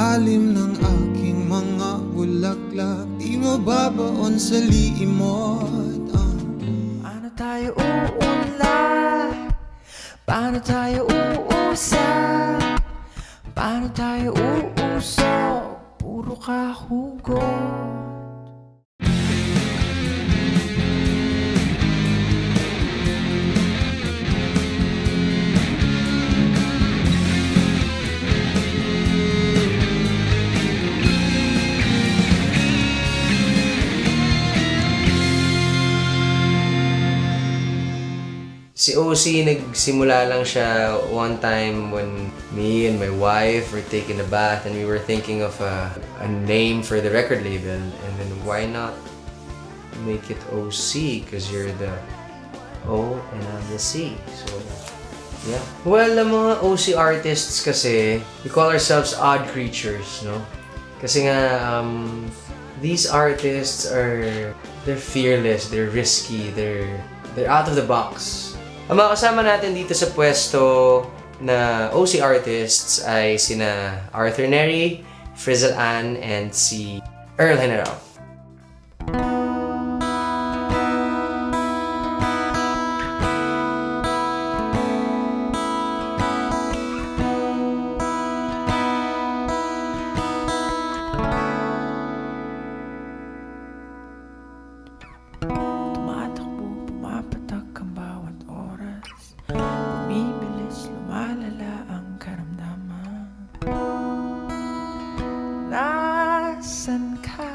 ilalim ng aking mga bulaklak, di mo babaon sa liimot. Paano tayo uunlad? Paano tayo uusap? Paano tayo uusok? Puro kahugot. Si OC, nagsimula lang siya one time when me and my wife were taking a bath and we were thinking of a name for the record label. And then why not make it OC? Because you're the O and I'm the C. So, yeah. Well, the mga OC artists kasi, we call ourselves odd creatures, no? Kasi nga, these artists they're fearless, they're risky, they're out of the box. Ang mga kasama natin dito sa pwesto na OC artists ay sina Arthur Neri, Frizzle Ann, and si Earl General. Bumibilis, lumalala ang karamdaman. Nasaan ka?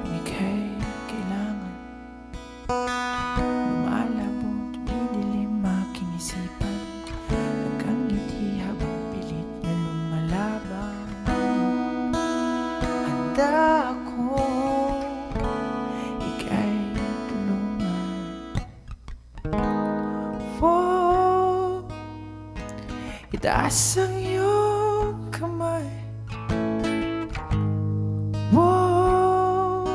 Ika'y kailangan. Lumalabo, tumidilim aking isipan. Nagkangiti habang pilit na lumalaban. Handa ako, ika'y tulungan. Itaas ang iyong kamay. Wow,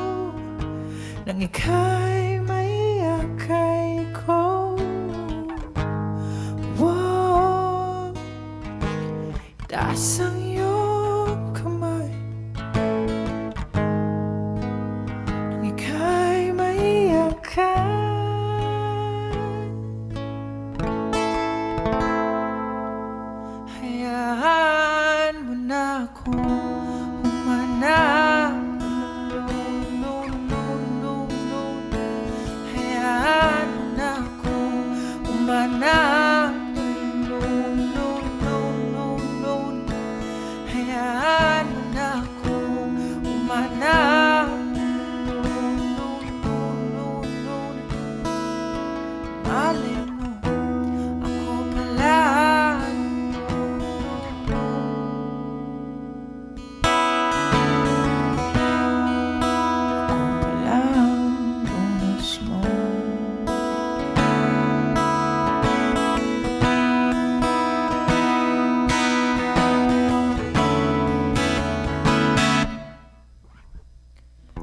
nang ika'y maiyakay ko. Wow, itaas ang iyong kamay. Nang ika'y maiyakay. Hayaan mo na akong humanap. Hayaan mo na akong humanap. Hayaan mo na akong humanap. Malay mo, ako pala.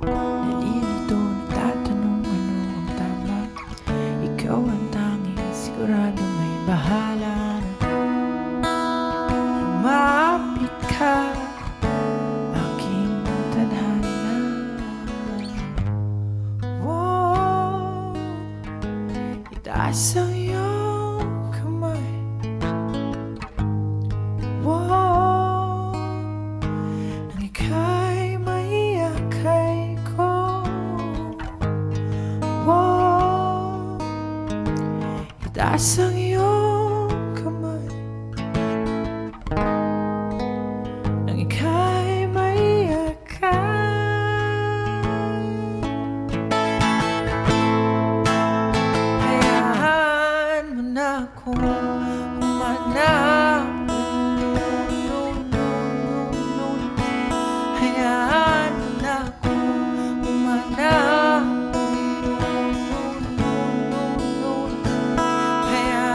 Nalilito, nagtatanong ano ang tama. Ikaw ang tanging sigurado may bahala na. Lumapit ka, aking tadhana. Wow, itaas ang iyong kamay. Wow, nang ika'y maiyakay ko. Wow, itaas ang iyong kamay. Nang ika'y maiyakay. Hayaan mo na akong humanap. Hayaan mo na akong humanap. Hayaan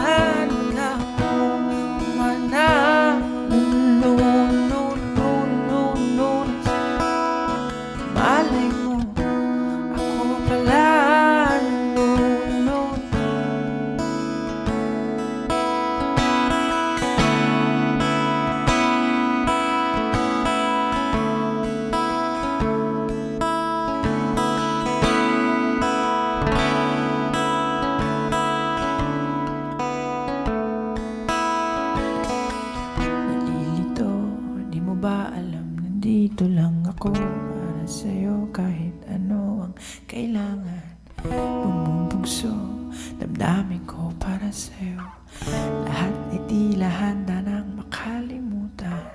ba alam, nandito lang ako para sa'yo kahit ano ang kailangan. Bumubugso, damdamin ko para sa'yo. Lahat ay tila handa nang makalimutan.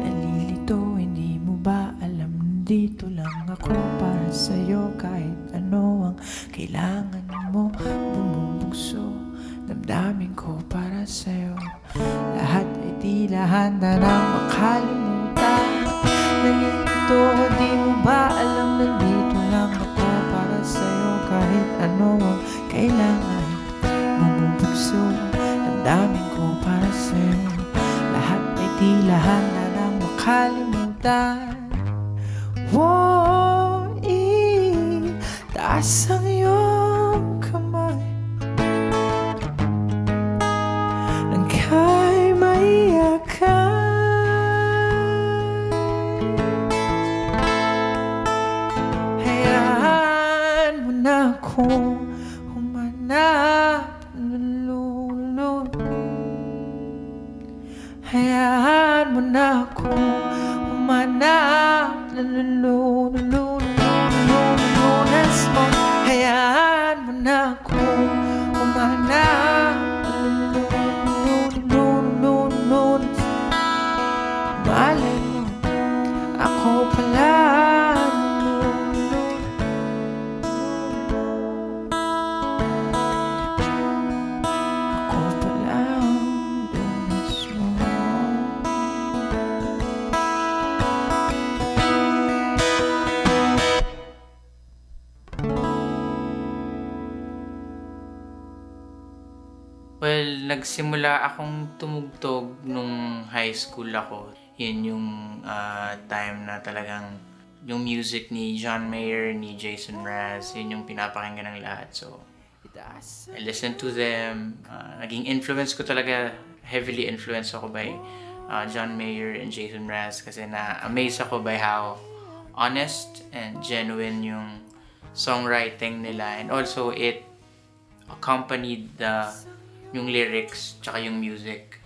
Nalilito, hindi mo ba alam, nandito lang ako para sa'yo kahit ano ang kailangan mo. Bumubugso, damdamin ko para sa'yo. Lahat ay tila handa nang makalimutan. Nalilito, di mo ba alam, nandito lang ako para sa'yo kahit ano ang kailangan. Bumubugso, damdamin ko para sa'yo. Lahat ay tila handa nang makalimutan. Taas ang iyong kamay nang kay maiyakan. Hayaan mo na akong humanap ng lulunod. Hayaan mo na akong humanap ng lulunod. Hayaan mo na akong humanap ng malay mo, ako pala ako pala ang lunas mo. Well, nagsimula akong tumugtog nung high school ako. Yun yung time na talagang yung music ni John Mayer, ni Jason Mraz, yun yung pinapakinggan ng lahat. So, I listened to them. Naging influence ko talaga, heavily influenced ako by John Mayer and Jason Mraz kasi na-amaze ako by how honest and genuine yung songwriting nila. And also, it accompanied yung lyrics tsaka yung music.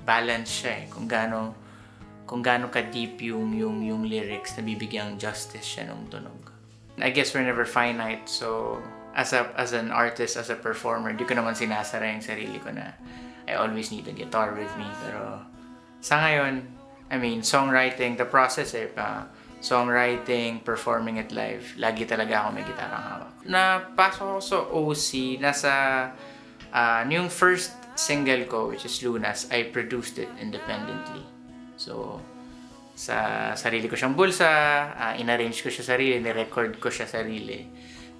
Balance siya kung gaano ka-deep yung lyrics na bibigyang justice siya nung tunog. I guess we're never finite, so as an artist, as a performer, di ko naman sinasara yung sarili ko na I always need a guitar with me. Pero sa ngayon, I mean, songwriting, the process songwriting, performing it live, lagi talaga ako may gitarang hawak. Napasok ako sa OC, yung first single ko, which is Lunas, I produced it independently. So, sa sarili ko siyang bulsa, in-arrange ko siya sarili, ni-record ko siya sarili.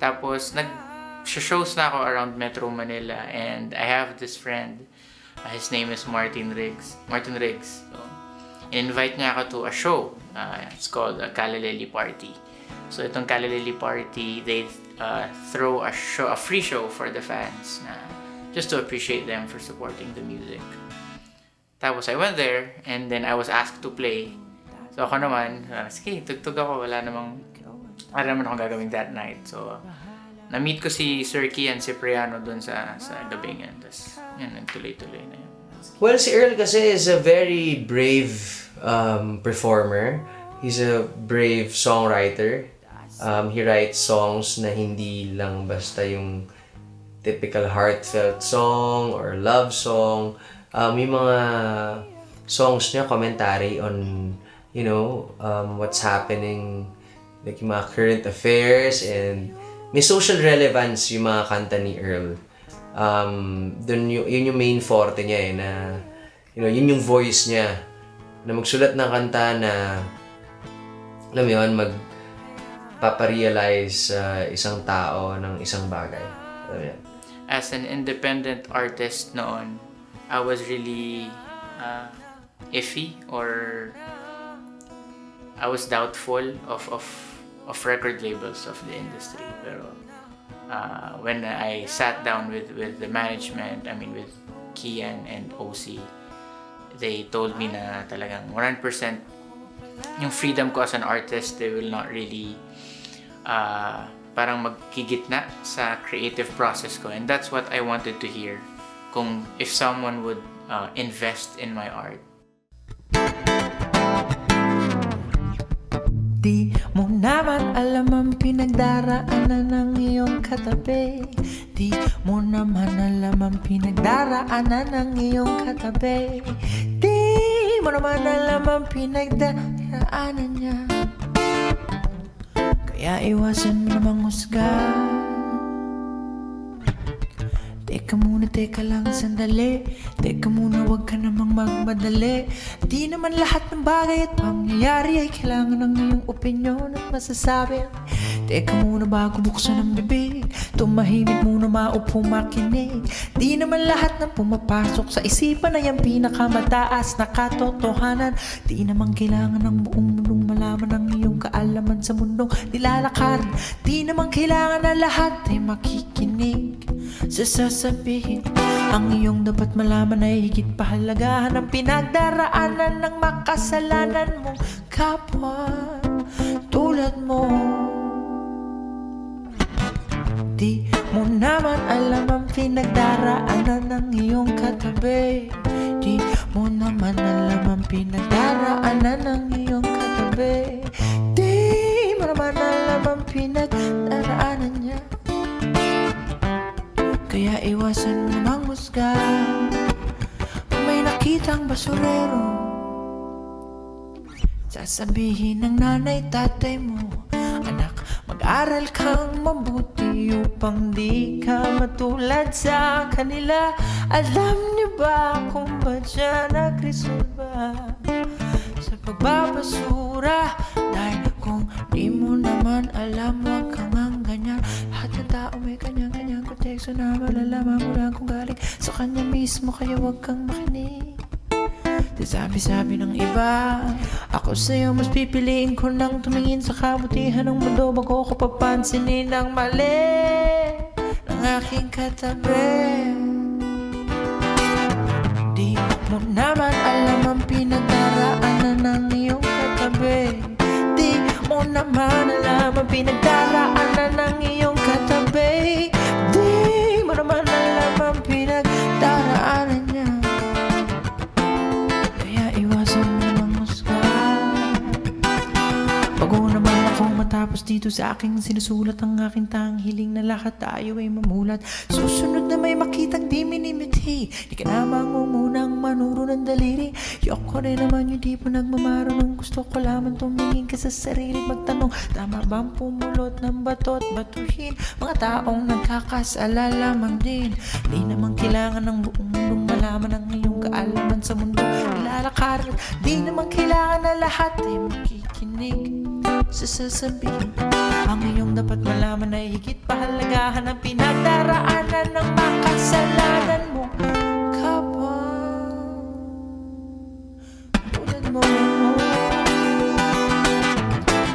Tapos, nag-shows na ako around Metro Manila, and I have this friend, his name is Martin Riggs. So, invite niya ako to a show. It's called a Kalaleli Party. So, itong Kalaleli Party, they throw a free show for the fans na just to appreciate them for supporting the music. Tapos I went there, and then I was asked to play. So ako naman, sige, tugtog ako, wala naman akong gagawin that night. So, na-meet ko si Sir Kian Cipriano dun sa gabing yan. Tapos, yan, nagtuloy-tuloy na yun. Well, si Earl kasi is a very brave performer. He's a brave songwriter. He writes songs na hindi lang basta yung typical heartfelt song or love song. Yung mga songs niya, commentary on, what's happening, like yung mga current affairs, and may social relevance yung mga kanta ni Earl. Yun yung main forte niya na, yun yung voice niya, na magsulat ng kanta na, alam mo yun, magpaparealize isang tao ng isang bagay. Alam mo yun? As an independent artist noon, I was really iffy, or I was doubtful of record labels of the industry. Pero when I sat down with the management, with Kian and OC, they told me na talagang 100% yung freedom ko as an artist, they will not really parang magkigitna sa creative process ko, and that's what I wanted to hear. If someone would invest in my art. Di mo naman alam ang pinagdaraanan ng iyong katabi. Di mo naman alam ang pinagdaraanan ng iyong katabi. Di mo naman alam ang pinagdaraanan niya. Kaya iwasan mo namang husga. Teka muna, teka lang sandali. Teka muna, wag ka namang magmadali. Di naman lahat ng bagay at pangyayari ay kailangan ng iyong opinyon at masasabi. Teka muna bago buksan ang bibig. Tumahimik muna, maupo makinig. Di naman lahat ng pumapasok sa isipan ay ang pinakamataas na katotohanan. Di naman kailangan ng buong mundong malaman ang iyong kaalaman sa mundong nilalakaran. Di naman kailangan na lahat ay makikinig sa sasabihin. Ang iyong dapat malaman ay higit pahalagahan ang pinagdaraanan ng makasalanan mong kapwa tulad mo. Di mo naman alam ang pinagdaraanan ng iyong katabi. Di mo naman alam ang pinagdaraanan ng iyong katabi. Di mo naman alam ang pinagdaraanan niya. Kaya iwasan mo namang husga. Kung may nakitang basurero, sasabihin ng nanay tatay mo, anak, mag-aral kang mabuti upang di ka matulad sa kanila. Alam niyo ba kung ba't siya nagresolba sa pagbabasura? Dahil kung di mo naman alam, wag kang ang ganyan. Lahat ng tao may kanyang-kanyang konteksto na malalaman mo lang kung galing sa kanya mismo. Kaya wag kang makinig sa sabi-sabi ng iba. Ako sa'yo mas pipiliin ko nang tumingin sa kabutihan ng mundo bago ko papansinin ang mali ng aking katabi. Di mo naman alam ang pinagdaraanan ng iyong katabi. Di mo naman alam ang pinagdaraanan ng iyong katabi. Di mo naman alam ang pinagdaraanan niya. Kaya iwasan mo namang husga. Bago naman ako matapos dito sa aking sinusulat, ang aking tanghiling na lahat tayo ay mamulat. Susunod na may makitang di minimithi, di ka na mangungunang manuro ng daliri. Yoko rin naman yung di pa nagmamaro nung gusto ko lamang tumingin ka sa sarili. Magtanong, tama bang pumulot ng bato at batuhin mga taong nagkakasala lamang din? Di naman kailangan ng buong mundong malaman ang iyong kaalaman sa mundo nilalakaran. Di naman kailangan na lahat ay makikinig sa sasabihin. Ang iyong dapat malaman ay higit pahalagahan ang pinagdaraanan ng makasalanan mo kapwa tulad mo.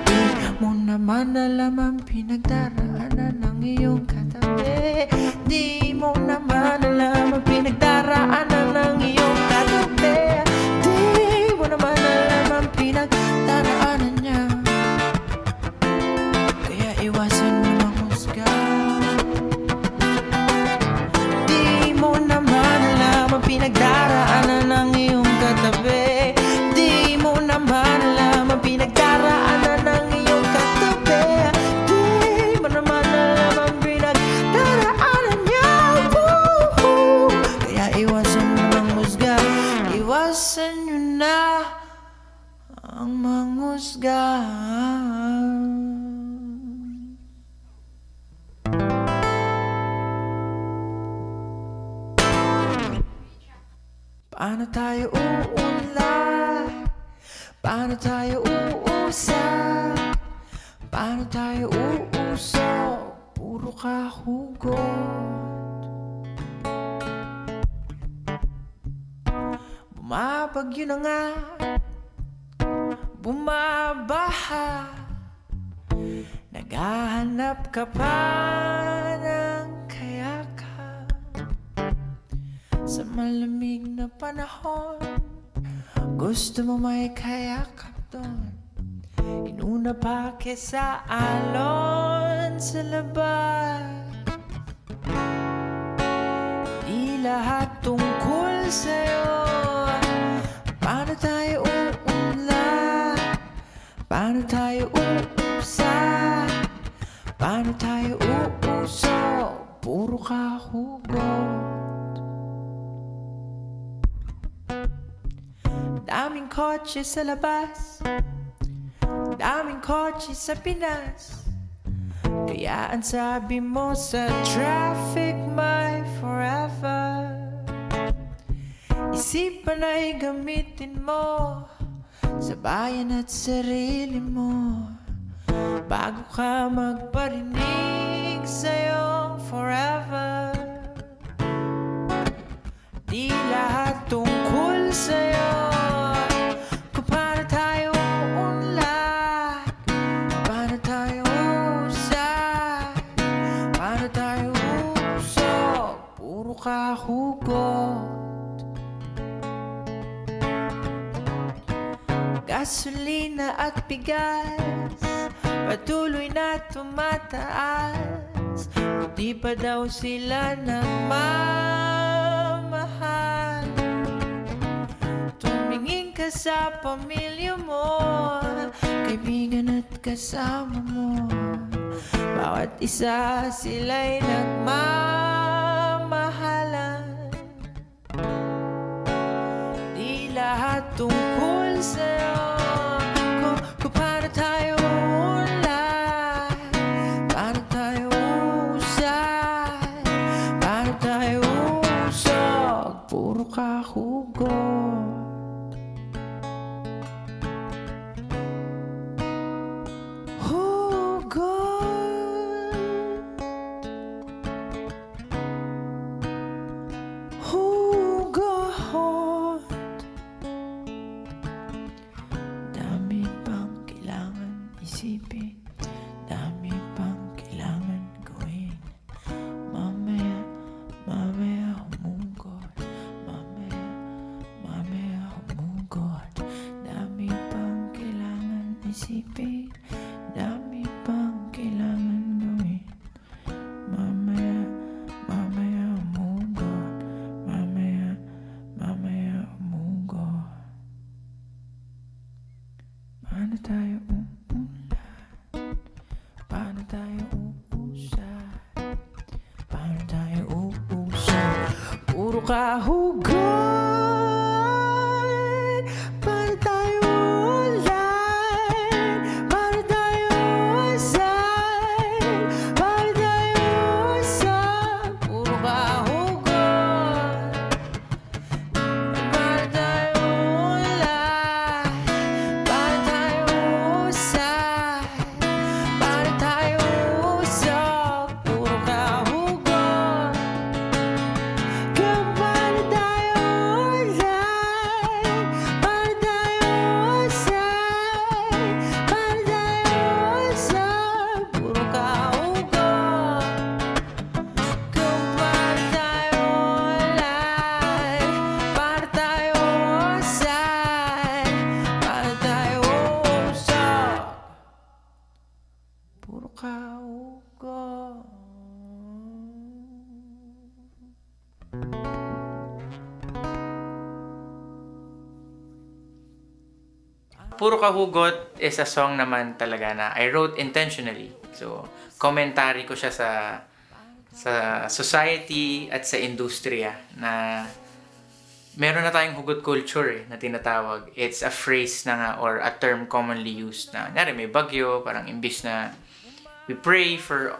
Di mo naman alam ang pinagdaraanan ng iyong katabi. Di mo naman alam ang pinagdaraanan ng iyong katabi. Di mo naman alam ang pinagdaraanan niya. Kaya iwasan mo namang husga. Di mo naman alam ang pinagdaraanan ng iyong katabi. Di mo naman alam ang pinagdaraanan ng iyong katabi. Di mo naman alam ang pinagdaraanan niya. Woo-hoo. Kaya iwasan mo namang husga. Iwasan nyo na ang manghusga. Paano tayo uunlad? Paano tayo uusap? Paano tayo uusok? Puro kahugot. Bumabagyo na nga, bumabaha. Naghahanap ka pa ng kayakap sa malamig na panahon. Gusto mo may kayakap doon, inuna pa kesa alon sa labas. Di lahat tungkol sa'yo. Paano tayo uunlad? Paano tayo uusap? Paano tayo uusok? Puro kahugot. Daming kotse sa labas, daming kotse sa Pinas. Kaya ang sabi mo sa traffic may forever. Isipan ay gamitin mo sa bayan at sarili mo, bago ka magparinig sa iyong forever. Di lahat tungkol sa'yo, kung paano tayo unlad, paano tayo usap, paano tayo usok, puro kahugot. Gasolina at bigas patuloy na tumataas. Di pa daw sila nagmamahal. Tumingin ka sa pamilya mo, kaibigan at kasama mo. Bawat isa sila'y nagmamahalan. Di lahat tungkol sa'yo, kung paano tayo unlad, paano tayo usap, paano tayo usok, puro kahugot. Hugot. Dami pang kailangan isipin, dami pang kailangan gawin. Mamaya, mamaya humugot, mamaya humugot. Dami pang kailangan isipin, dami pang kailangan gawin. Mamaya, mamaya humugot, mamaya humugot. Paano tayo uunlad? Paano tayo uusap? Paano tayo uusap? Puro kahugot. Paano tayo uunlad? Paano tayo usap? Paano tayo usap? Puro kahugot. Paano tayo uunlad? Paano tayo usap? Paano tayo usok? Puro kahugot. Kung paano tayo uunlad? Paano tayo usap? Paano tayo usok? Puro kahugot. Kung paano tayo uunlad? Paano tayo usap? Paano tayo usok? Puro kahugot. Puro Kahugot is a song naman talaga na I wrote intentionally. So, commentary ko siya sa society at sa industriya na meron na tayong hugot culture na tinatawag. It's a phrase na nga or a term commonly used na may bagyo, parang imbis na we pray for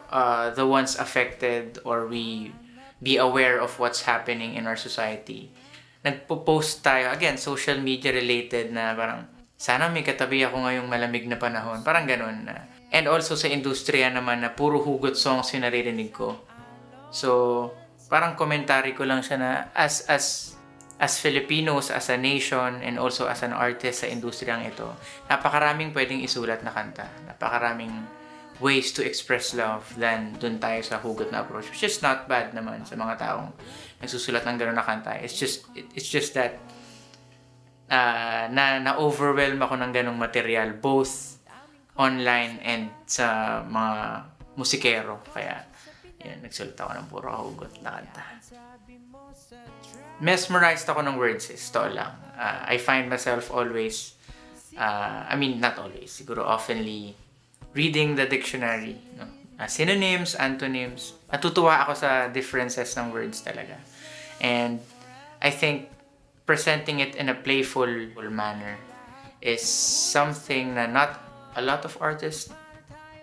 the ones affected or we be aware of what's happening in our society. Nagpo-post tayo, again, social media related na parang sana may katabi ako ngayong malamig na panahon. Parang ganun na. And also sa industriya naman na puro hugot songs yung naririnig ko. So, parang commentary ko lang siya na as Filipinos, as a nation, and also as an artist sa industriyang ito, napakaraming pwedeng isulat na kanta. Napakaraming ways to express love than dun tayo sa hugot na approach. Which is not bad naman sa mga taong nagsusulat ng gano'n na kanta. It's just that na-overwhelm ako ng ganong material both online and sa mga musikero. Kaya, yan, nagsulat ako ng puro kahugot na kanta. Mesmerized ako ng words, to lang. I find myself always I mean, not always. Siguro oftenly reading the dictionary. No? Synonyms, antonyms. Natutuwa ako sa differences ng words talaga. And I think presenting it in a playful manner is something na not a lot of artists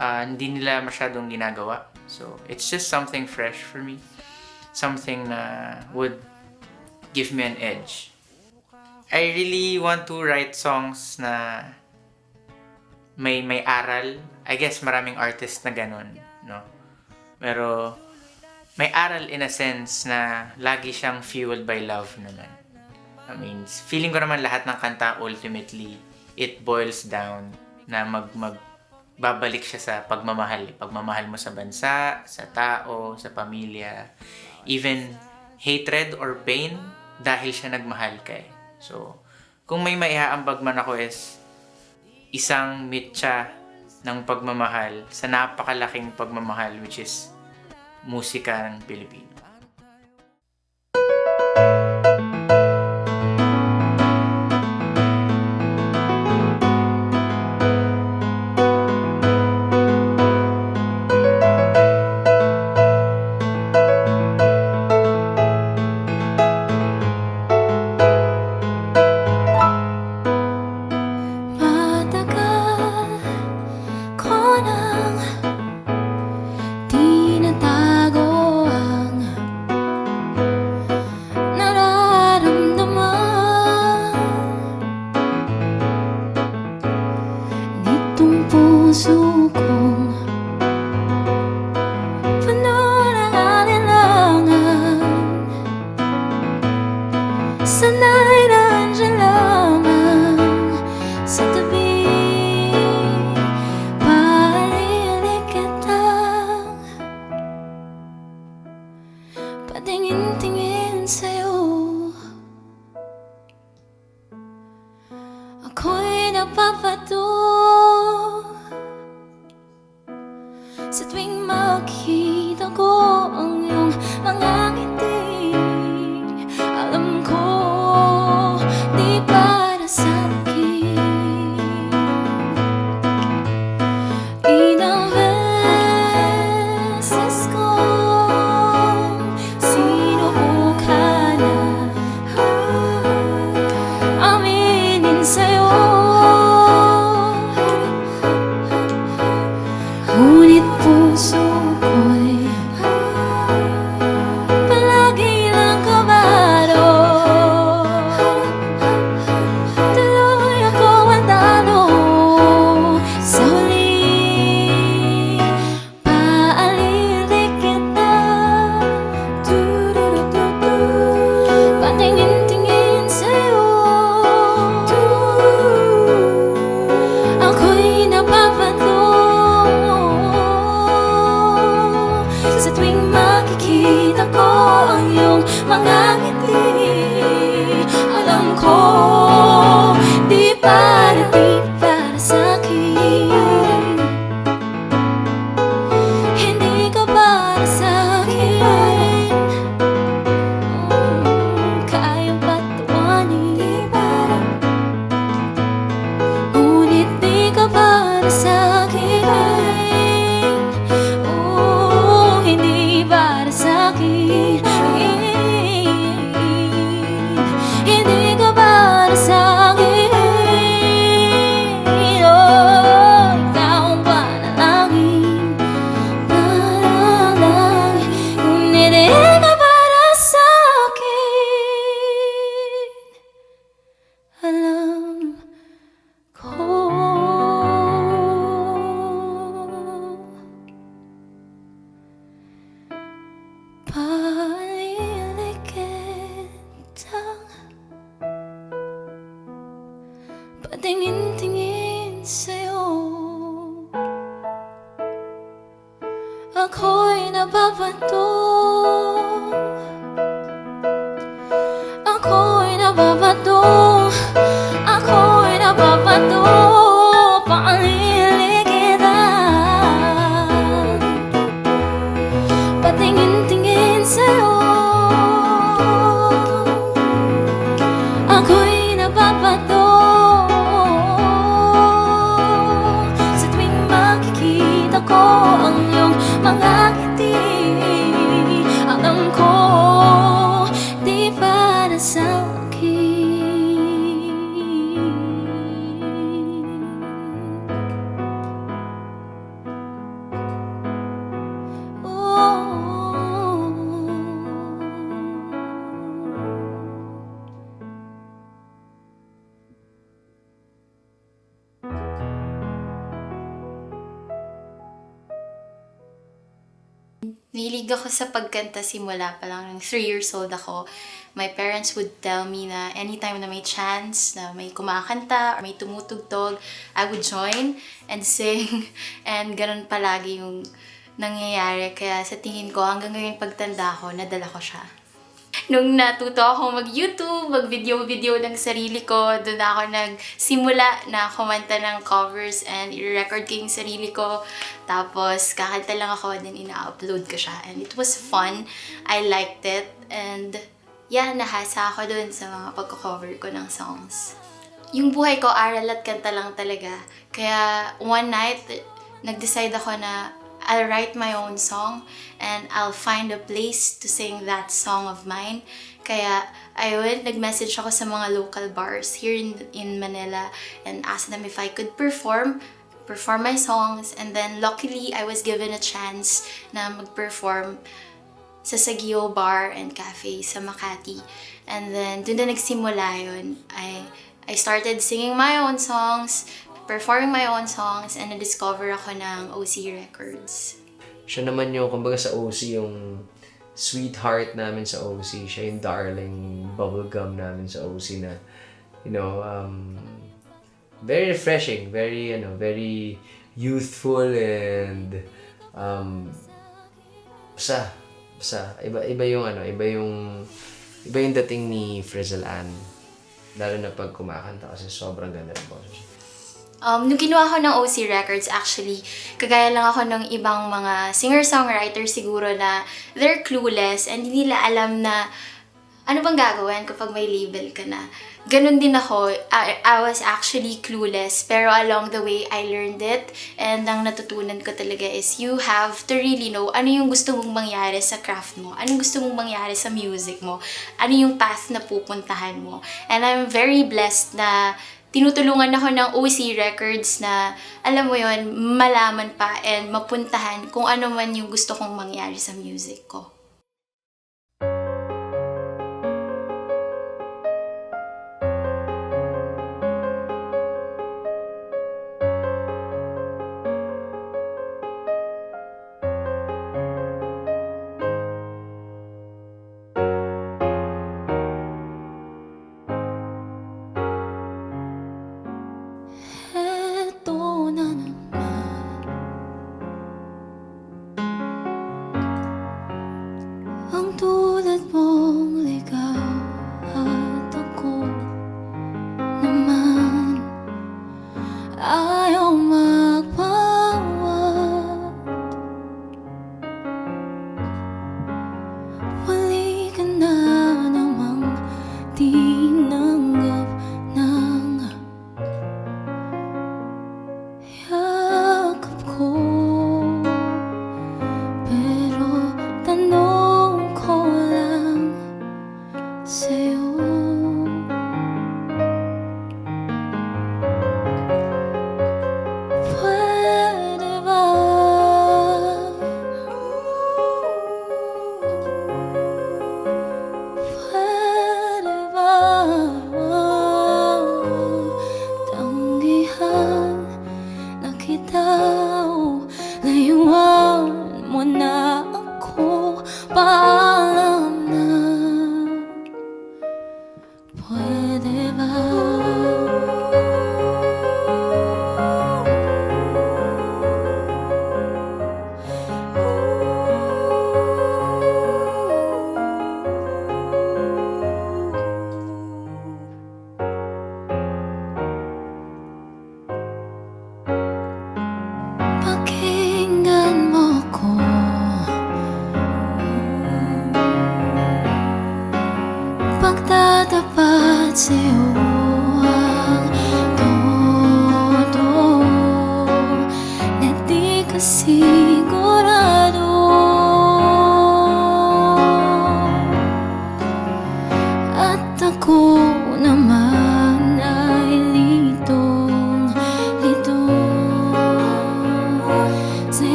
hindi nila masyadong ginagawa. So, it's just something fresh for me. Something na would give me an edge. I really want to write songs na may aral. I guess maraming artists na ganun, no? Pero may aral in a sense na lagi siyang fueled by love naman. I mean, feeling ko naman lahat ng kanta ultimately it boils down na babalik siya sa pagmamahal. Pagmamahal mo sa bansa, sa tao, sa pamilya, even hatred or pain dahil siya nagmahal ka eh. So, kung may maihaambag man ako is isang mitya ng pagmamahal sa napakalaking pagmamahal which is musika ng Pilipino. Matagal ko nang tinatago ang nararamdaman nitong puso kong puno ng alinlangan. Sana'y nandiyan lamang sa tabi, paalilig kitang patingin-tingin sa'yo. Ako'y napapato sa tuwing makita ko ang iyong mga ngiti. Alam ko, di para sa'kin. Ilang beses kong sinubukan na aminin sa'yo, ngunit puso ko'y palagi lang kabado. Tuloy ako andado sa huli, paalilig kita. Du-du-du-du-du. Patingin-tingin sa'yo, ako'y napapato sa tuwing makikita ko ang iyong mga ngiti. Alam ko, di para sa'kin. Hindi ka para sa'kin. Kayang patawanin, di para. Ngunit di ka para sa'kin. Hindi para sa'kin. Hindi ka para sa'kin. Ikaw ang panalangin, panalangin. Hindi ka para sa'kin. Alam ko. Paalilig kitang patingin-tingin sa'yo, ako'y napapato. Ako'y napapato. Ako'y napapato. Paalilig kita, patingin-tingin sa'yo, ako'y napapato. ko ang iyong mga ngiti. Alam ko, di para sa akin. Nilig ako sa pagkanta simula pa lang. Nung 3 years old ako, my parents would tell me na anytime na may chance, na may kumakanta or may tumutugtog, I would join and sing. And ganun palagi yung nangyayari. Kaya sa tingin ko, hanggang ngayon pagtanda ko, nadala ko siya. Nung natuto ako mag-YouTube, mag-video-video ng sarili ko, doon ako nagsimula na kumanta ng covers and i-record ko yung sarili ko. Tapos, kakanta lang ako, then ina-upload ko siya. And it was fun. I liked it. And, yeah, nahasa ako doon sa mga pagko-cover ko ng songs. Yung buhay ko, aral at kanta lang talaga. Kaya, one night, nag-decide ako na I'll write my own song and I'll find a place to sing that song of mine. Kaya, ayun, nag-message ako sa mga local bars here in Manila and asked them if I could perform my songs. And then, luckily, I was given a chance na mag-perform sa Sagio Bar and Cafe sa Makati. And then, dun na nagsimula yun. I started singing my own songs, performing my own songs, and na-discover ako ng OC Records. Siya naman yung, kumbaga sa OC, yung sweetheart namin sa OC. Siya yung darling bubblegum namin sa OC na, very refreshing, very youthful and iba yung dating ni Frizzle Ann. Lalo na pag kumakanta kasi sobrang ganda ng boses niya. Nung kinuha ko ng OC Records, actually, kagaya lang ako ng ibang mga singer-songwriter siguro na they're clueless and hindi nila alam na ano bang gagawin kapag may label ka na. Ganon din ako. I was actually clueless, pero along the way, I learned it. And ang natutunan ko talaga is you have to really know ano yung gusto mong mangyari sa craft mo, ano yung gusto mong mangyari sa music mo, ano yung path na pupuntahan mo. And I'm very blessed na tinutulungan ako ng OC Records na, alam mo yon, malaman pa and mapuntahan kung ano man yung gusto kong mangyari sa music ko. Eto na naman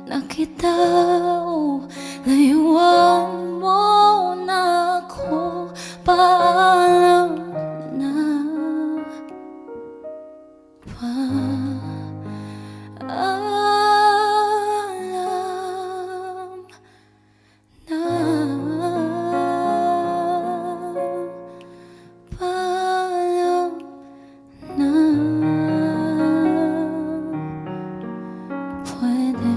na kita, layuan mo na ako, paalam na, paalam na, paalam na. Pwede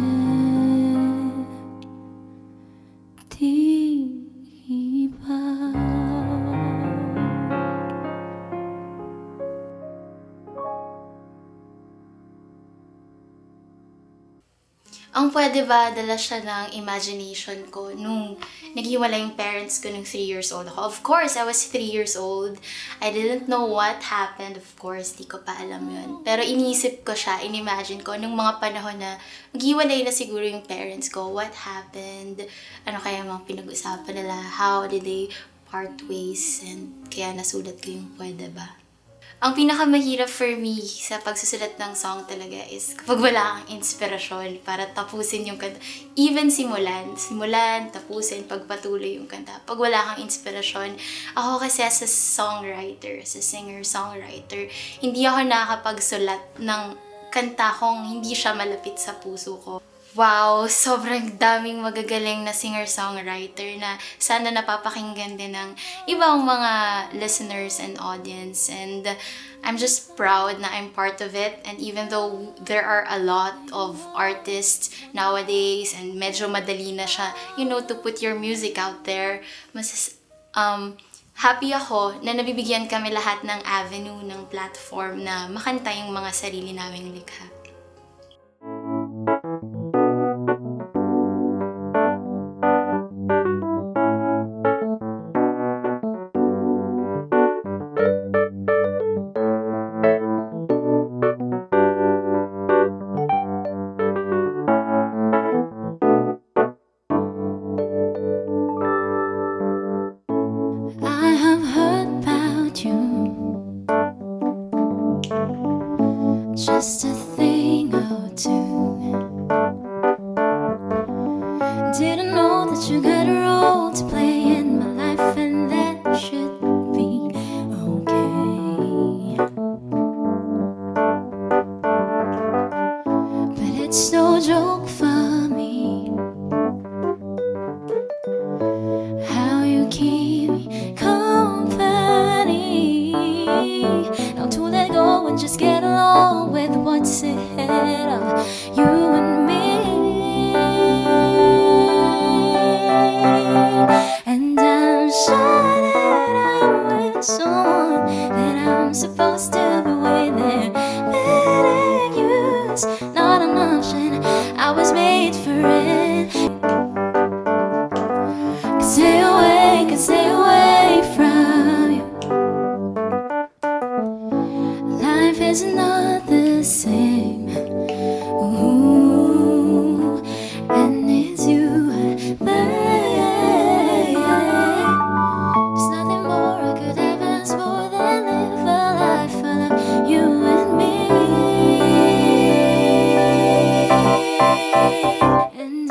di ba? Ang pwede ba, dala siya ng imagination ko nung naghiwalay yung parents ko nung 3 years old ako. Of course, I was 3 years old. I didn't know what happened. Of course, di ko pa alam yun. Pero iniisip ko siya, inimagine ko nung mga panahon na maghiwalay na siguro yung parents ko. What happened? Ano kaya mga pinag-usapan nila? How did they part ways? And kaya nasulat ko yung pwede ba. Ang pinakamahirap for me sa pagsusulat ng song talaga is kapag wala kang inspirasyon para tapusin yung kanta. Even simulan, tapusin, pagpatuloy yung kanta. Pag wala kang inspirasyon, ako kasi as a songwriter, as a singer-songwriter, hindi ako nakakapagsulat ng kanta kung hindi siya malapit sa puso ko. Wow, sobrang daming magagaling na singer-songwriter na sana napapakinggan din ng ibang mga listeners and audience. And I'm just proud na I'm part of it. And even though there are a lot of artists nowadays and medyo madali na siya, to put your music out there, mas happy ako na nabibigyan kami lahat ng avenue, ng platform na makanta yung mga sarili naming likha. I have heard about you, just a thing or two. Didn't know that you got a role to play in my life, and that should be okay. But it's no joke for me how you keep me company. Now to let go and just get along with what's ahead of you and me. And I'm sure that I'm with someone that I'm supposed to be with. And letting you's not an option. I was made for it. Can stay away from you. Life is not the same. Ooh, and it's you, babe. There's nothing more I could ever ask for than live a life full of you and me. And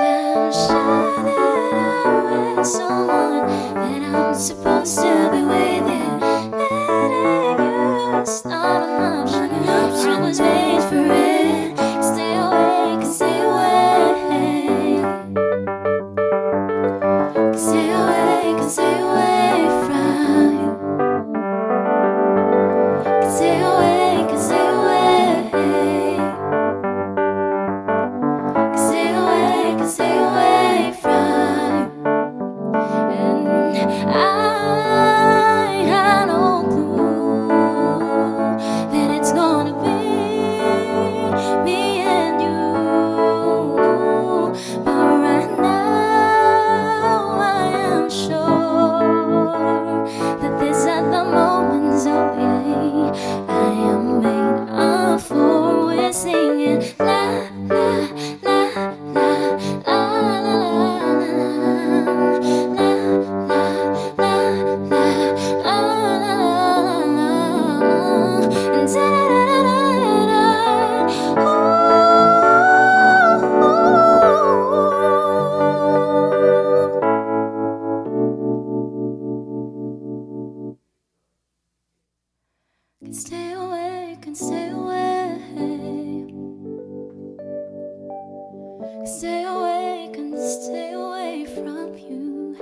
Stay away, can stay away from you.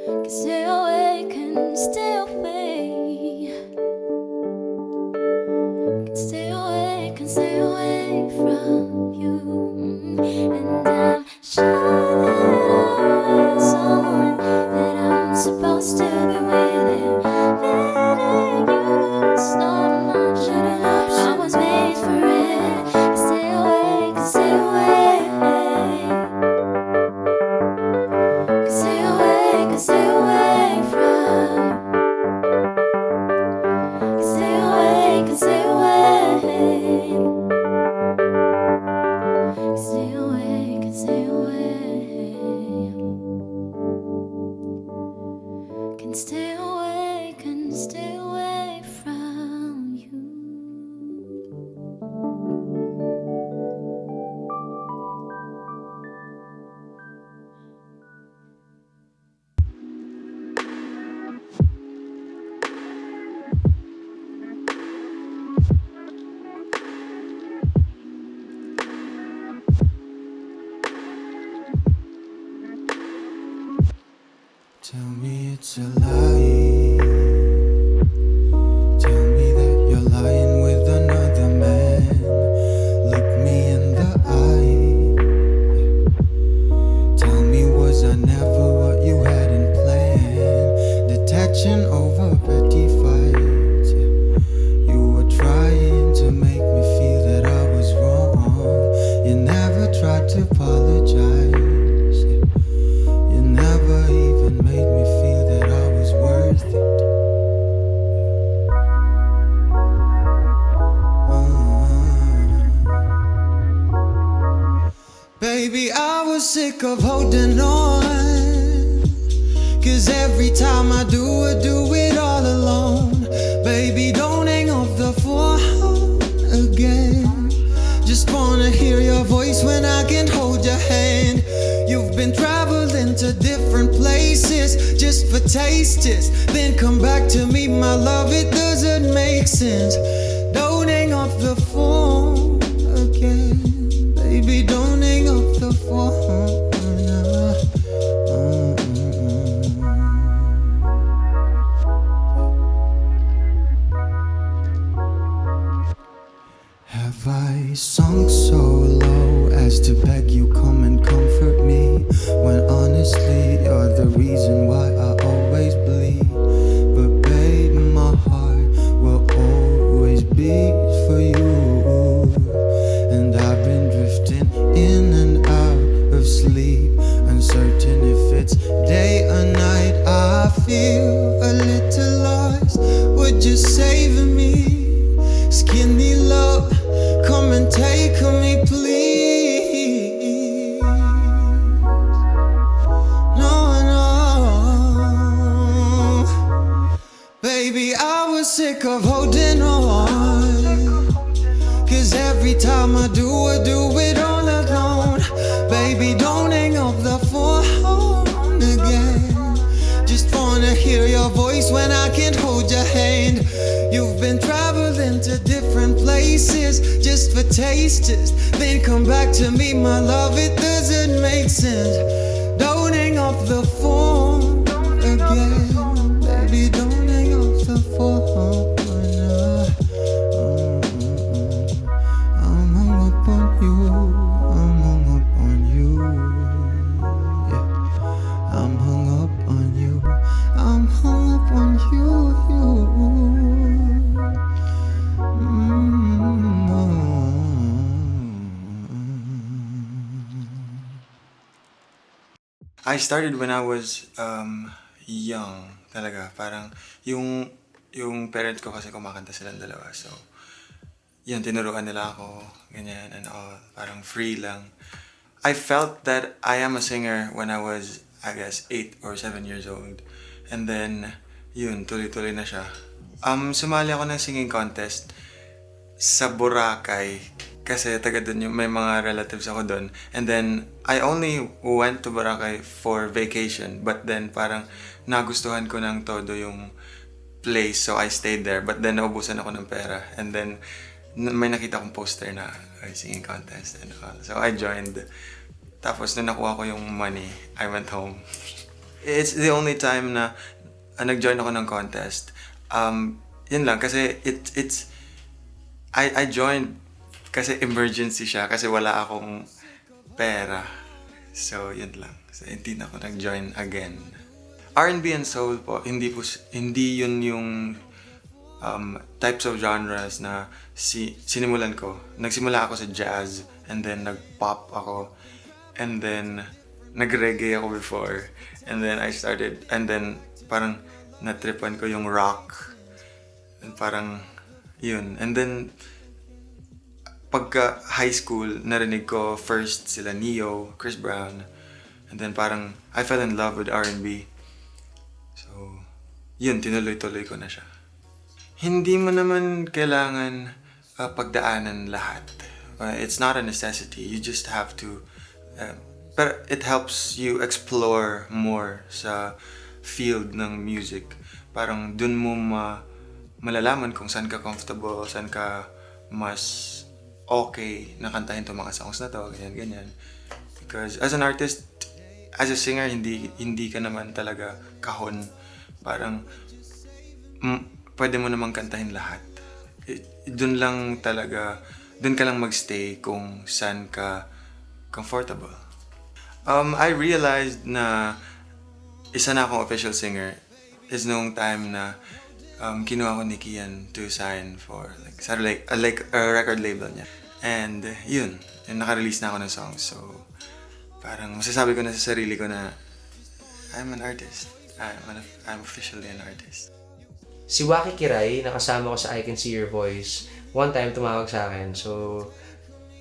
Can stay away, can stay away. Can stay away, can stay away from you. And I'm sure that I'm with someone that I'm supposed to be with. Letting you is not an option. I was made for it. Can stay away, can stay away. Can stay away, can stay away from. Can stay away, can stay away. Can stay away, can stay away. Can stay away, can stay away from you. Tell me it's a lie. Tell me that you're lying with another man. Look me in the eye. Tell me, was I never what you had in plan? Detaching over petty fights. You were trying to make me feel that I was wrong. You never tried to apologize. You never even made me feel that I was worth it. Baby, I was sick of holding on. 'Cause every time I do it all alone. Baby, don't hang up the phone again. Just wanna hear your voice when I can't hold your hand. You've been traveling to different places just for tastes. Then come back to me, my love, it doesn't make sense. Don't hang up the phone again. Baby, don't hang up the phone. Have I sunk so low as to beg you come and comfort me, when honestly you're the reason why I always bleed? But babe, my heart will always beat for you. And I've been drifting in and out of sleep, uncertain if it's day or night. I feel a little lost. Would you save me? Skinny love, come and take me, please. No, no. Baby, I was sick of holding on. 'Cause every time I do it all alone. Baby, don't hang up the phone again. Just wanna hear your voice when I can't hold your hand. You've been traveling to different places just for tastes. Then come back to me, my love, it doesn't make sense. Don't hang up the phone again. Baby, don't hang up the phone. I'm hung up on you. I'm hung up on you. Yeah. I'm hung up on you. I'm hung up on you. I started when I was young talaga. Parang yung parents ko kasi kumakanta silang dalawa. So, yun, tinuruan nila ako, ganyan and all. Parang free lang. I felt that I am a singer when I was, I guess, 8 or 7 years old. And then, yun, tuloy-tuloy na siya. Sumali ako ng singing contest sa Boracay. Kasi taga dun yung may mga relatives ako dun. And then, I only went to Boracay for vacation. But then, parang nagustuhan ko ng todo yung place. So, I stayed there. But then, naubusan ako ng pera. And then, may nakita kong poster na singing contest and all. So I joined. Tapos nung nakuha ko yung money, I went home. It's the only time na nag-join ako ng contest. Yun lang, kasi I joined kasi emergency siya, kasi wala akong pera. So, yun lang. So, hindi na ako nag-join again. R&B and soul po, hindi yun yung types of genres na sinimulan ko. Nagsimula ako sa jazz, and then nag-pop ako, and then nag-reggae ako before, and then parang natripan ko yung rock, and parang yun. And then pagka high school, narinig ko first sila Neo, Chris Brown, and then parang I fell in love with R&B. So, yun, tinuloy-tuloy ko na siya. Hindi mo naman kailangan pagdaanan lahat. It's not a necessity. You just have to... pero it helps you explore more sa field ng music. Parang dun mo malalaman kung saan ka comfortable, saan ka mas okay na kantahin itong mga songs na to, ganyan. Because as an artist, as a singer, hindi ka naman talaga kahon. Parang pwede mo namang kantahin lahat. Dun ka lang magstay kung saan ka comfortable. I realized na isa na akong official singer is nung time na kinuha ko ni Kian to sign for like a record label niya. And yun, naka-release na ako ng songs. So parang masasabi ko na sa sarili ko na I'm an artist. I'm officially an artist. Si Waki Kiray, nakasama ko sa I Can See Your Voice. One time, tumawag sa akin. So,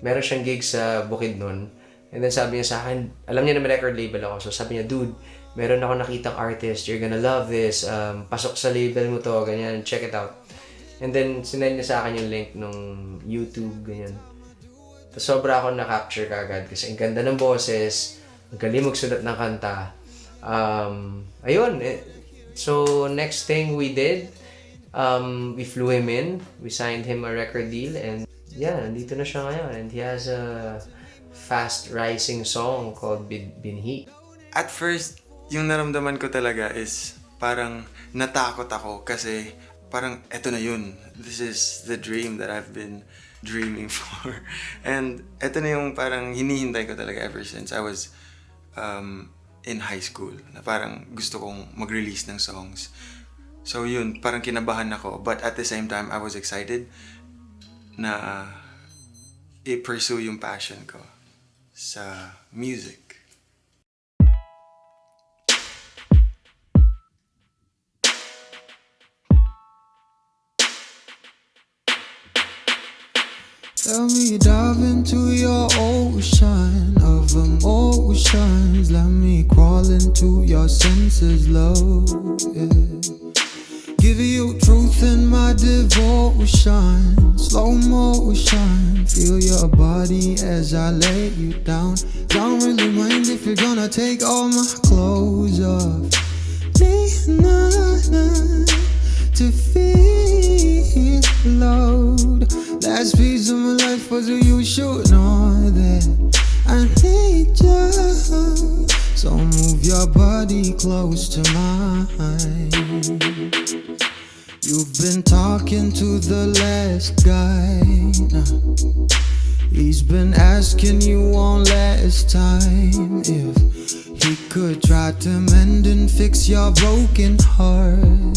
meron siyang gig sa Bukidnon. And then sabi niya sa akin, alam niya na may record label ako. So sabi niya, dude, meron ako nakitang artist. You're gonna love this. Pasok sa label mo to. Ganyan, check it out. And then, sinend niya sa akin yung link nung YouTube, ganyan. Tapos sobra ako na-capture kagad kasi ang ganda ng boses, ang galing magsulat ng kanta. Ayun. So, next thing we did, we flew him in. We signed him a record deal. And yeah, nandito na siya ngayon. And he has a fast-rising song called Binhi. At first, yung naramdaman ko talaga is parang natakot ako kasi parang eto na yun. This is the dream that I've been dreaming for. And eto na yung parang hinihintay ko talaga ever since I was in high school. Na parang gusto kong mag-release ng songs. So yun, parang kinabahan ako. But at the same time, I was excited na i-pursue yung passion ko sa music. Let me dive into your ocean of emotions. Let me crawl into your senses, love. Yeah. Give you truth in my devotion. Slow motion. Feel your body as I lay you down. Don't really mind if you're gonna take all my clothes off. To feel load. Last piece of my life was you should know that I need you. So move your body close to mine. You've been talking to the last guy. He's been asking you one last time if he could try to mend and fix your broken heart.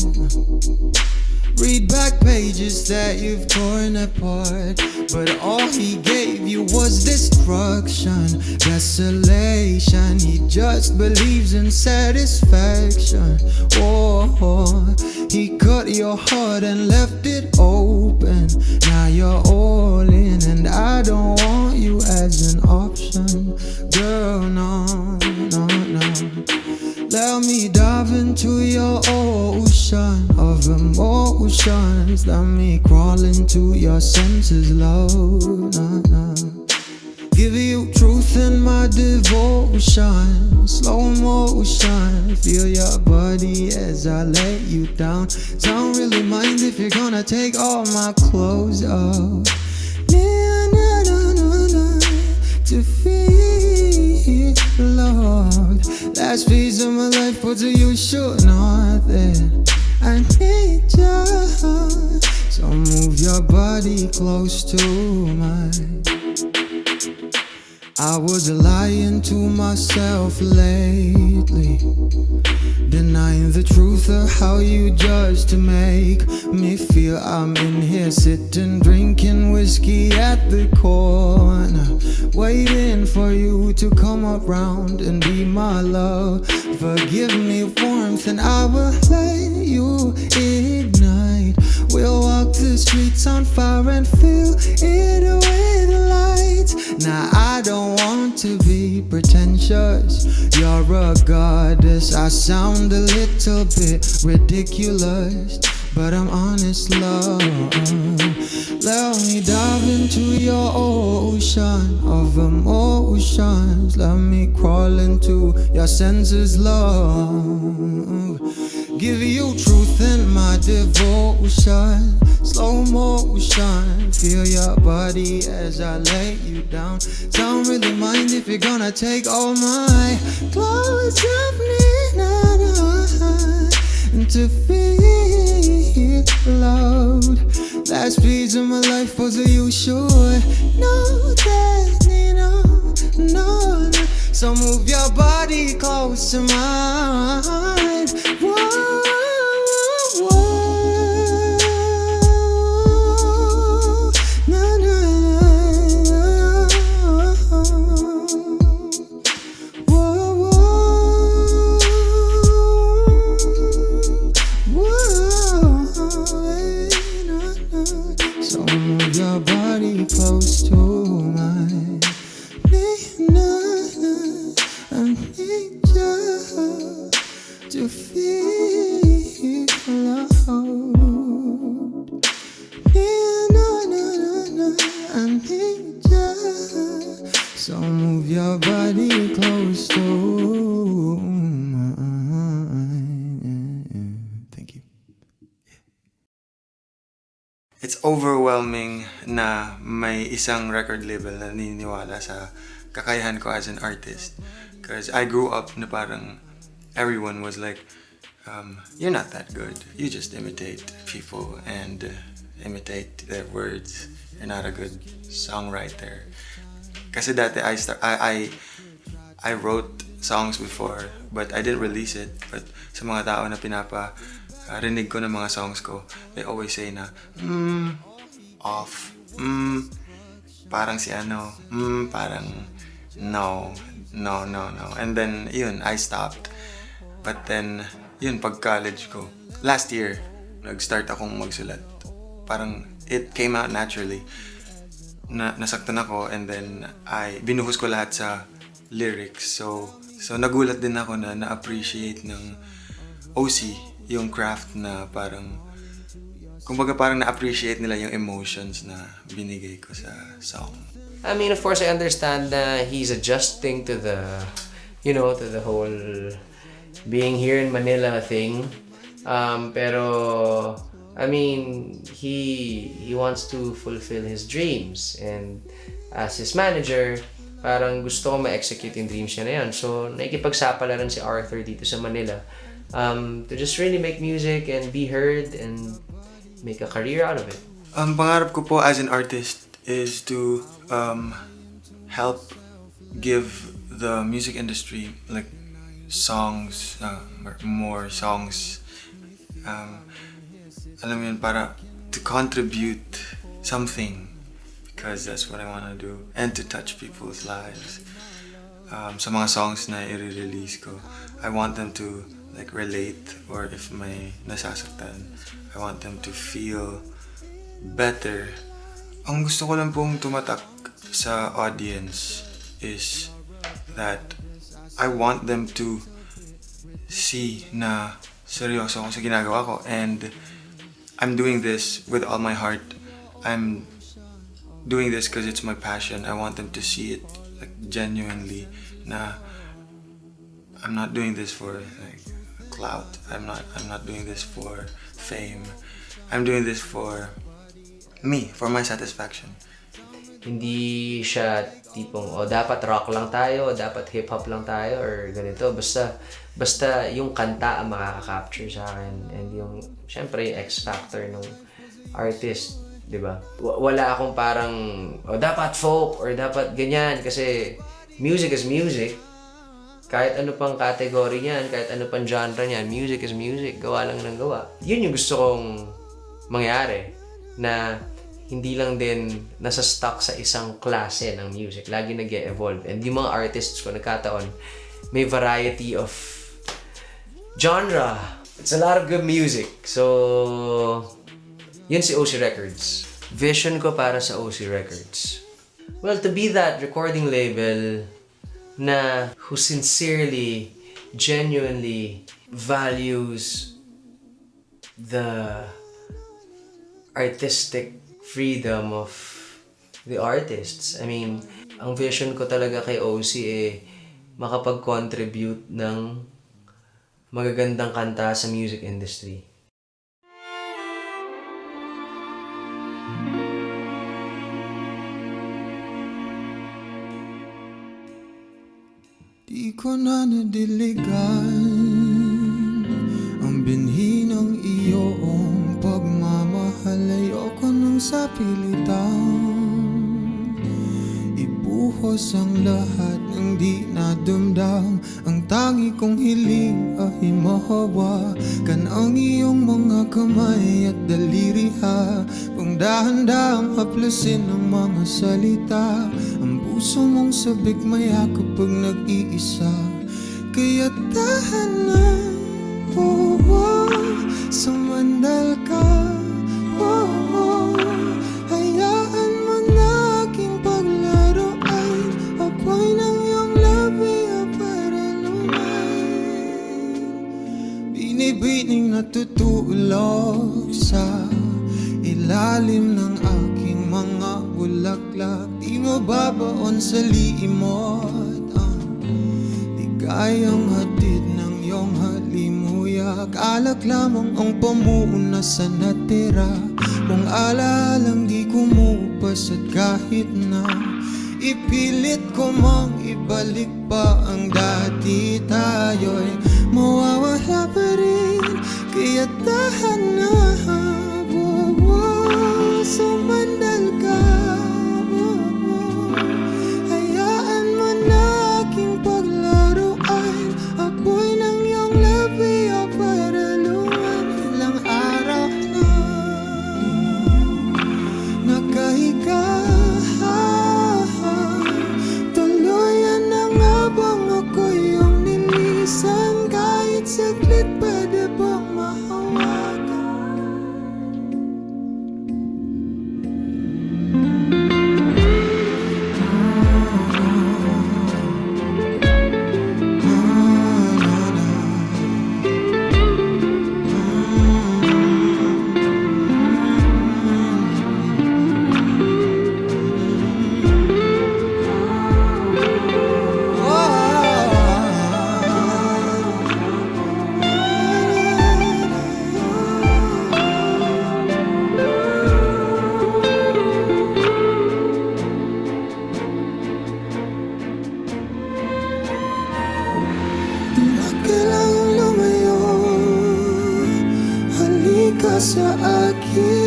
Read back pages that you've torn apart, but all he gave you was destruction, desolation. He just believes in satisfaction. Oh, he cut your heart and left it open. Now you're all in, and I don't want you as an option, girl. No, no, no. Let me dive into your ocean of emotions. Let me crawl into your senses, love. Nah, nah. Give you truth in my devotion. Slow motion. Feel your body as I lay you down. Don't really mind if you're gonna take all my clothes off. to feel loved. Last piece of my life, but you should know that I need you. So move your body close to mine. I was lying to myself lately, denying the truth of how you judge to make me feel. I'm in here sitting, drinking whiskey at the corner, waiting for you to come around and be my love. Forgive me warmth and I will let you ignite. We'll walk the streets on fire and fill it with lights. Now I don't want to be pretentious, you're a goddess. I sound a little bit ridiculous, but I'm honest, love. Let me dive into your ocean of emotions. Let me crawl into your senses, love. Give you truth in my devotion. Slow motion, feel your body as I lay you down. Don't really mind if you're gonna take all my clothes off me now. To feel loved. Last piece of my life was you should know that, no. So move your body close to mine. Whoa, whoa, no, no, whoa, whoa. So move your body close to mine. I need you to feel loved. I need you. So move your body close to mine. Thank you. It's overwhelming na may isang record label na naniniwala sa kakayahan ko as an artist. Because I grew up na parang everyone was like, you're not that good. You just imitate people and imitate their words. You're not a good songwriter. Kasi dati I wrote songs before, but I didn't release it. But sa mga tao na rinig ko ng mga songs ko, they always say na, off, parang si ano, parang no. And then, yun, I stopped. But then, yun, pag college ko, last year, nag-start akong magsulat. Parang, it came out naturally. Nasaktan ako, and then, binuhos ko lahat sa lyrics. So nagulat din ako na na-appreciate ng OC yung craft na parang, kumbaga parang na-appreciate nila yung emotions na binigay ko sa song. I mean, of course, I understand that he's adjusting to the, to the whole being here in Manila thing. Pero, I mean, he wants to fulfill his dreams. And as his manager, parang gusto ko ma-execute yung dreams niya na yun. So, nakikipagsapalaran si Arthur dito sa Manila to just really make music and be heard and make a career out of it. Pangarap ko po as an artist is to help give the music industry like songs, more songs. Alam mo yun, para to contribute something, because that's what I want to do, and to touch people's lives. Sa mga songs na i-release ko, I want them to like relate, or if may nasasaktan, I want them to feel better. Ang gusto ko lang pong tumatak sa audience is that I want them to see na seryoso ako sa ginagawa ko, and I'm doing this with all my heart. I'm doing this because it's my passion. I want them to see it like genuinely na I'm not doing this for like clout. I'm not doing this for fame. I'm doing this for me, for my satisfaction. Hindi siya tipong, dapat rock lang tayo, o dapat hip-hop lang tayo, or ganito. Basta yung kanta ang makaka-capture sa akin. And yung, syempre, yung X-factor ng artist, di ba? Wala akong parang, dapat folk, or dapat ganyan. Kasi music is music. Kahit ano pang category niyan, kahit ano pang genre niyan, music is music. Gawa lang ng gawa. Yun yung gusto kong mangyari. Na hindi lang din nasa stuck sa isang klase ng music. Lagi nag-evolve. And yung mga artists ko, nagkataon, may variety of genre. It's a lot of good music. So, yun si OC Records. Vision ko para sa OC Records. Well, to be that recording label na who sincerely, genuinely values the artistic freedom of the artists. I mean, ang vision ko talaga kay OC makapag-contribute ng magagandang kanta sa music industry. Di ko na nadiligan ang binhi ng iyong pagmamahal. Ayoko nang sa pilitan ibuhos ang lahat ng di nadamdam. Ang tangi kong hiling ay mahawakan ang iyong mga kamay at daliri ha. Kung dahan-dahang haplasin ang mga salita, ang puso mong sabik maya kapag nag-iisa. Kaya tahan na, sumandal ka, hayaan mo na aking paglaruan. Ako'y ng iyong labi para lumayan. Binibining natutulog sa ilalim ng aking mga bulaklak. Di mo babaon sa liimot ang ligayang hatid ng iyong halimuyak. Alak lamang ang pamuna sa natira, kung alaalang di kumupas. At kahit na ipilit ko mang ibalik pa ang dati, tayo'y mawawala pa rin. Kaya tahan na, sumandal ka, hayaan mo na aking paglaruan. Ako'y ng iyong labi para luman. Ilang araw na nakahiga, tuluyan na nga bang ako'y iyong nilisan? Kahit saglit pwede bang mahawakan? Kailangang lumayo, halika sa akin.